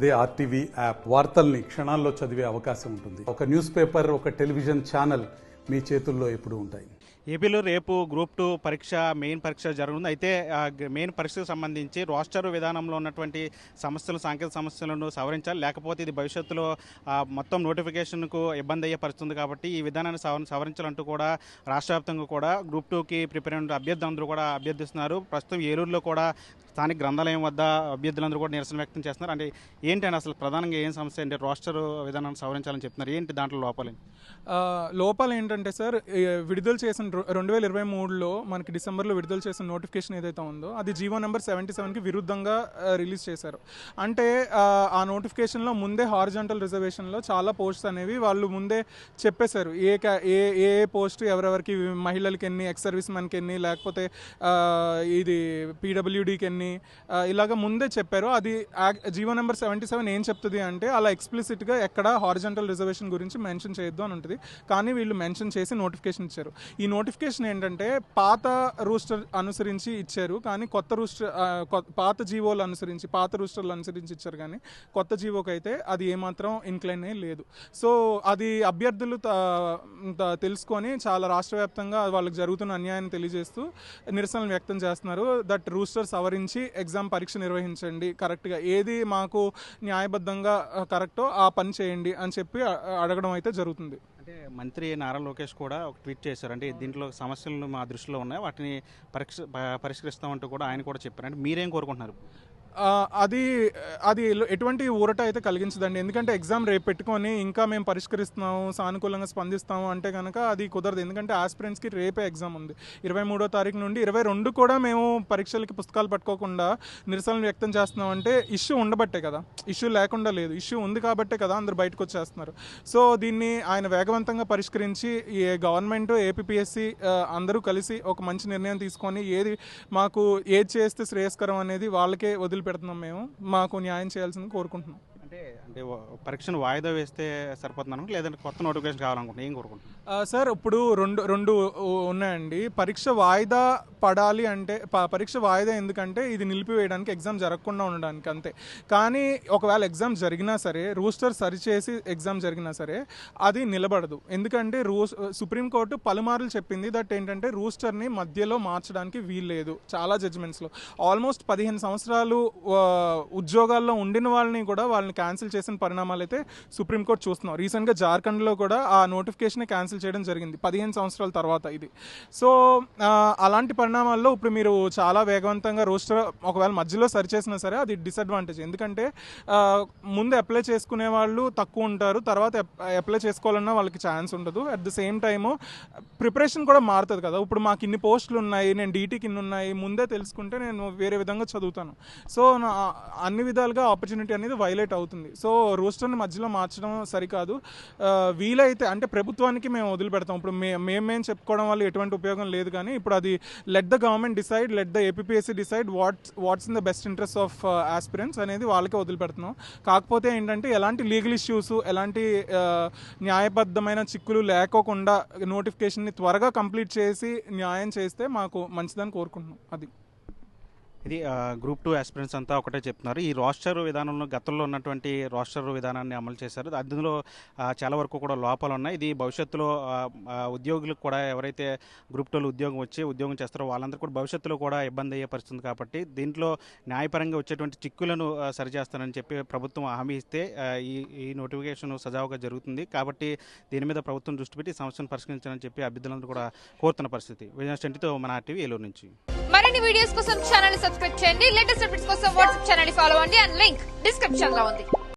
అదే RTV app వార్తల్ని క్షణాల్లో చదివే అవకాశం ఉంటుంది. ఒక న్యూస్ పేపర్, ఒక టెలివిజన్ ఛానల్ మీ చేతుల్లో ఎప్పుడూ ఉంటాయి. ఏపీలో రేపు గ్రూప్ 2 పరీక్ష మెయిన్ పరీక్ష జరుగుతుంది. అయితే మెయిన్ పరీక్షకు సంబంధించి రోస్టర్ విధానంలో ఉన్నటువంటి సమస్యలు, సాంకేతిక సమస్యలను సవరించాలి. లేకపోతే ఇది భవిష్యత్తులో మొత్తం నోటిఫికేషన్కు ఇబ్బంది అయ్యే పరిస్థితుంది. కాబట్టి ఈ విధానాన్ని సవరించాలంటూ కూడా రాష్ట్ర వ్యాప్తంగా కూడా గ్రూప్ 2కి ప్రిపేర్ అయిన అభ్యర్థులందరూ కూడా అభ్యర్థిస్తున్నారు. ప్రస్తుతం ఏలూరులో కూడా స్థానిక గ్రంథాలయం వద్ద అభ్యర్థులందరూ కూడా నిరసన వ్యక్తం చేస్తున్నారు. అంటే ఏంటంటే అసలు ప్రధానంగా ఏం సమస్య అంటే రోస్టర్ విధానాన్ని సవరించాలని చెప్తున్నారు. ఏంటి దాంట్లో లోపాలు ఏంటంటే సార్, విడుదల చేసిన 2023లో మనకి డిసెంబర్లో విడుదల చేసిన నోటిఫికేషన్ ఏదైతే ఉందో అది జీవో నెంబర్ 77కి విరుద్ధంగా రిలీజ్ చేశారు. అంటే ఆ నోటిఫికేషన్లో ముందే హారిజాంటల్ రిజర్వేషన్లో చాలా పోస్ట్స్ అనేవి వాళ్ళు ముందే చెప్పేశారు. ఏ పోస్ట్ ఎవరెవరికి, మహిళలకి ఎన్ని, ఎక్స్ సర్వీస్ మెన్కి ఎన్ని, లేకపోతే ఇది పీడబ్ల్యూడీకి ఎన్ని, ఇలాగ ముందే చెప్పారు. అది జీవో నెంబర్ 77 ఏం చెప్తుంది అంటే అలా ఎక్స్ప్లిసిట్గా ఎక్కడ హారిజాంటల్ రిజర్వేషన్ గురించి మెన్షన్ చేయొద్దు అని ఉంటుంది. కానీ వీళ్ళు మెన్షన్ చేసి నోటిఫికేషన్ ఇచ్చారు. ఈ నోటిఫికేషన్ ఏంటంటే పాత రూస్టర్ అనుసరించి ఇచ్చారు, కానీ కొత్త రూస్టర్ పాత జీవోలు అనుసరించి, పాత రూస్టర్లు అనుసరించి ఇచ్చారు. కానీ కొత్త జీవోకి అయితే అది ఏమాత్రం ఇన్క్లైన్ లేదు. సో అది అభ్యర్థులు తెలుసుకొని చాలా రాష్ట్ర వ్యాప్తంగా వాళ్ళకి జరుగుతున్న అన్యాయాన్ని తెలియజేస్తూ నిరసనలు వ్యక్తం చేస్తున్నారు. దట్ రూస్టర్ సవరించి ఎగ్జామ్ పరీక్ష నిర్వహించండి, కరెక్ట్గా ఏది మాకు న్యాయబద్ధంగా కరెక్టో ఆ పని చేయండి అని చెప్పి అడగడం అయితే జరుగుతుంది. అంటే మంత్రి నారా లోకేష్ కూడా ఒక ట్వీట్ చేశారు. అంటే దీంట్లో సమస్యలు మా దృష్టిలో ఉన్నాయి, వాటిని పరిష్కరిస్తామంటూ కూడా ఆయన కూడా చెప్పారు. అంటే మీరేం కోరుకుంటున్నారు? అది ఎటువంటి ఊరట అయితే కలిగించదండి. ఎందుకంటే ఎగ్జామ్ రేపు పెట్టుకొని ఇంకా మేము పరిష్కరిస్తున్నాము, సానుకూలంగా స్పందిస్తాము అంటే కనుక అది కుదరదు. ఎందుకంటే ఆస్పిరెంట్స్కి రేపే ఎగ్జామ్ ఉంది. 23వ తారీఖు నుండి 22 కూడా మేము పరీక్షలకి పుస్తకాలు పట్టుకోకుండా నిరసనలు వ్యక్తం చేస్తున్నాం. అంటే ఇష్యూ ఉండబట్టే కదా, ఇష్యూ లేకుండా లేదు, ఇష్యూ ఉంది కాబట్టే కదా అందరు బయటకు వచ్చేస్తున్నారు. సో దీన్ని ఆయన వేగవంతంగా పరిష్కరించి గవర్నమెంట్, ఏపీపీఎస్సీ అందరూ కలిసి ఒక మంచి నిర్ణయం తీసుకొని ఏది ఏది చేస్తే శ్రేయస్కరం అనేది వాళ్ళకే పెడుతున్నాం. మేము మాకు న్యాయం చేయాల్సింది కోరుకుంటున్నాం. అంటే పరీక్షను వాయిదా వేస్తే సరిపోతున్నాను, లేదంటే కొత్త నోటిఫికేషన్ కావాలనుకుంటున్నాను, ఏం కోరుకుంటున్నాను? సార్ ఇప్పుడు రెండు ఉన్నాయండి. పరీక్ష వాయిదా పడాలి అంటే, పరీక్ష వాయిదా ఎందుకంటే ఇది నిలిపివేయడానికి, ఎగ్జామ్ జరగకుండా ఉండడానికి అంతే. కానీ ఒకవేళ ఎగ్జామ్ జరిగినా సరే, రూస్టర్ సరిచేసి ఎగ్జామ్ జరిగినా సరే అది నిలబడదు. ఎందుకంటే సుప్రీంకోర్టు పలుమార్లు చెప్పింది దట్ ఏంటంటే రూస్టర్ని మధ్యలో మార్చడానికి వీల్లేదు. చాలా జడ్జిమెంట్స్లో ఆల్మోస్ట్ 15 సంవత్సరాలు ఉద్యోగాల్లో ఉండిన వాళ్ళని కూడా వాళ్ళని క్యాన్సిల్ చేసిన పరిణామాలు అయితే సుప్రీంకోర్టు చూస్తున్నాం. రీసెంట్గా జార్ఖండ్లో కూడా ఆ నోటిఫికేషన్ క్యాన్సిల్ చేయడం జరిగింది 15 సంవత్సరాల తర్వాత ఇది. సో అలాంటి పరిణామాల్లో ఇప్పుడు మీరు చాలా వేగవంతంగా రోస్టర్ ఒకవేళ మధ్యలో సరిచేసినా సరే అది డిసడ్వాంటేజ్. ఎందుకంటే ముందు అప్లై చేసుకునే వాళ్ళు తక్కువ ఉంటారు, తర్వాత అప్లై చేసుకోవాలన్నా వాళ్ళకి ఛాన్స్ ఉండదు. At the same time preparation కూడా మారుతుంది కదా. ఇప్పుడు మాకు ఇన్ని పోస్టులు ఉన్నాయి, నేను డీటీకి ఇన్ని ఉన్నాయి, ముందే తెలుసుకుంటే నేను వేరే విధంగా చదువుతాను. సో అన్ని విధాలుగా ఆపర్చునిటీ అనేది వైలేట్ అవుతుంది. సో రోస్టర్ని మధ్యలో మార్చడం సరికాదు. వీలైతే అంటే ప్రభుత్వానికి మేము వదిలిపెడతాం. ఇప్పుడు మేము చెప్పుకోవడం వల్ల ఎటువంటి ఉపయోగం లేదు. కానీ ఇప్పుడు అది let the government decide, let the APPSC decide what's in the best interest of aspirants అనేది వాళ్ళకే వదిలిపెడుతున్నాం. కాకపోతే ఏంటంటే ఎలాంటి లీగల్ ఇష్యూస్, ఎలాంటి న్యాయబద్ధమైన చిక్కులు లేకోకుండా నోటిఫికేషన్ని త్వరగా కంప్లీట్ చేసి న్యాయం చేస్తే మాకు మంచిదని కోరుకుంటున్నాం. ఇది గ్రూప్ 2 ఆస్పిరెంట్స్ అంతా ఒకటే చెప్తున్నారు. ఈ రోస్టర్ విధానంలో గతంలో ఉన్నటువంటి రోస్టర్ విధానాన్ని అమలు చేశారు. అందులో చాలా వరకు కూడా లోపాలు ఉన్నాయి. ఇది భవిష్యత్తులో ఉద్యోగులకు కూడా, ఎవరైతే గ్రూప్ 2లో ఉద్యోగం చేస్తారో వాళ్ళందరూ కూడా భవిష్యత్తులో కూడా ఇబ్బంది అయ్యే పరిస్థితుంది. కాబట్టి దీంట్లో న్యాయపరంగా వచ్చేటువంటి చిక్కులను సరిచేస్తానని చెప్పి ప్రభుత్వం హామీ ఇస్తే ఈ నోటిఫికేషన్ సజావుగా జరుగుతుంది. కాబట్టి దీని మీద ప్రభుత్వం దృష్టి పెట్టి సమస్యను పరిష్కరించాలని చెప్పి అభ్యర్థులందరూ కూడా కోరుతున్న పరిస్థితి. విజయస్టంటితో మన ఆర్టీవీ ఏలూరు నుంచి. మరిన్ని వీడియోస్ కోసం ఛానల్ సబ్స్క్రైబ్ చేయండి. లేటెస్ట్ అప్డేట్స్ కోసం వాట్సాప్ ఛానల్ ఫాలో అవ్వండి. అండ్ లింక్ డిస్క్రిప్షన్ లో ఉంది.